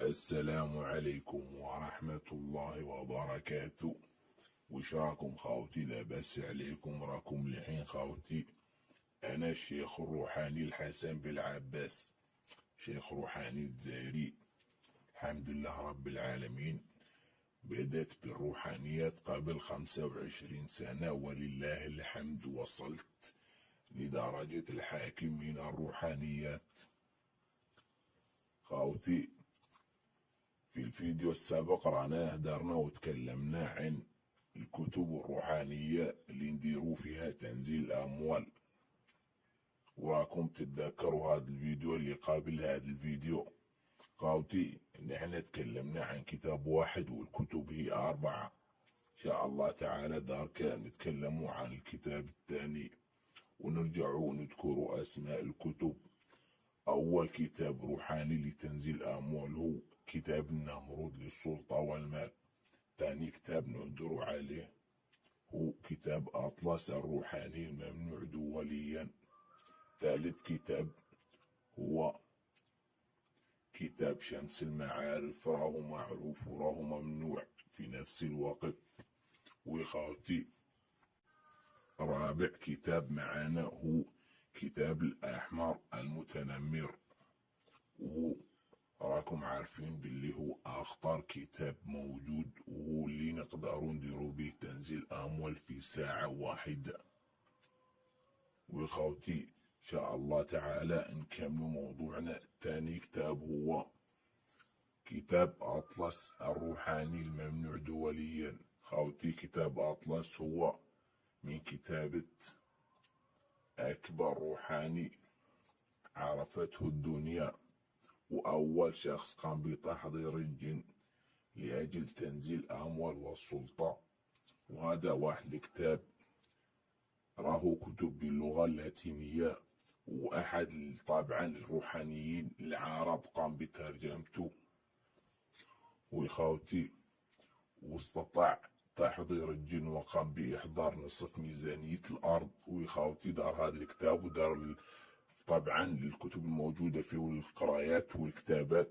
السلام عليكم ورحمة الله وبركاته. وش راكم خاوتي؟ لاباس عليكم؟ راكم لحين خاوتي؟ أنا الشيخ الروحاني الحسن بالعباس، شيخ روحاني الجزائري. الحمد لله رب العالمين. بدأت بالروحانيات قبل 25 سنة ولله الحمد وصلت لدرجة الحاكم من الروحانيات. خاوتي في الفيديو السابق رانا هدرنا وتكلمنا عن الكتب الروحانية اللي نديرو فيها تنزيل الأموال، وراكم تتذكروا هذا الفيديو اللي قابل هذا الفيديو. خاوتي نحن تكلمنا عن كتاب واحد والكتب هي 4. إن شاء الله تعالى دارك نتكلموا عن الكتاب الثاني ونرجعوا نذكروا أسماء الكتب. أول كتاب روحاني لتنزيل الأموال هو كتاب النمرود للسلطة والمال. ثاني كتاب نهدر عليه هو كتاب أطلس الروحاني الممنوع دوليا. ثالث كتاب هو كتاب شمس المعارف، راه معروف وراه ممنوع في نفس الوقت. وخاوتي رابع كتاب معانا هو كتاب الأحمر المتنمر، وهو راكم عارفين باللي هو أخطر كتاب موجود، وهو اللي نقدروا نديرو به تنزيل أموال في ساعة واحدة. وخوتي إن شاء الله تعالى نكمل موضوعنا. تاني كتاب هو كتاب أطلس الروحاني الممنوع دوليا. خوتي كتاب أطلس هو من كتابة أكبر روحاني عرفته الدنيا، وأول شخص قام بتحضير الجن لأجل تنزيل الأموال والسلطة. وهذا واحد الكتاب راهو كتب باللغة اللاتينية، وأحد طبعا الروحانيين العرب قام بترجمته. وخاوتي واستطاع تحضير الجن وقام بإحضار نصف ميزانية الأرض. وخاوتي دار هذا الكتاب ودار طبعا الكتب الموجودة فيه والقرايات والكتابات،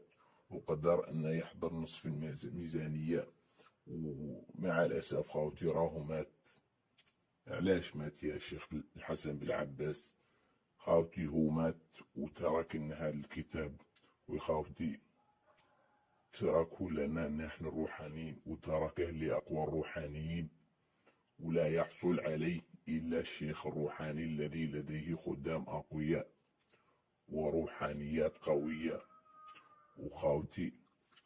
وقدر أنه يحضر نصف الميزانية. ومع الأسف خاوتي راهو مات. علاش مات يا شيخ الحسن بالعباس؟ خاوتي هو مات وترك لنا هذا الكتاب، وخاوتي تركه لنا نحن الروحانيين، وتركه لأقوى الروحانيين، ولا يحصل عليه إلا الشيخ الروحاني الذي لديه خدام أقوياء وروحانيات قوية. وخاوتي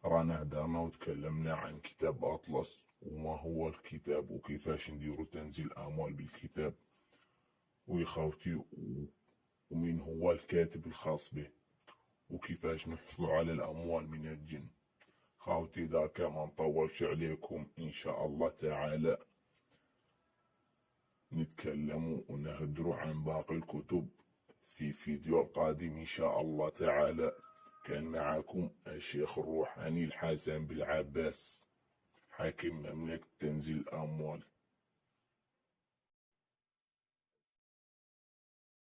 رانا هدرنا وتكلمنا عن كتاب أطلس وما هو الكتاب وكيفاش نديرو تنزيل الأموال بالكتاب. وخاوتي ومن هو الكاتب الخاص به وكيفاش نحصلوا على الأموال من الجن. خاوتي داك ما نطولش عليكم، إن شاء الله تعالى نتكلموا ونهدروا عن باقي الكتب في فيديو القادم إن شاء الله تعالى. كان معكم الشيخ الروحاني الحسن بالعباس، حاكم مملكة تنزيل الأموال.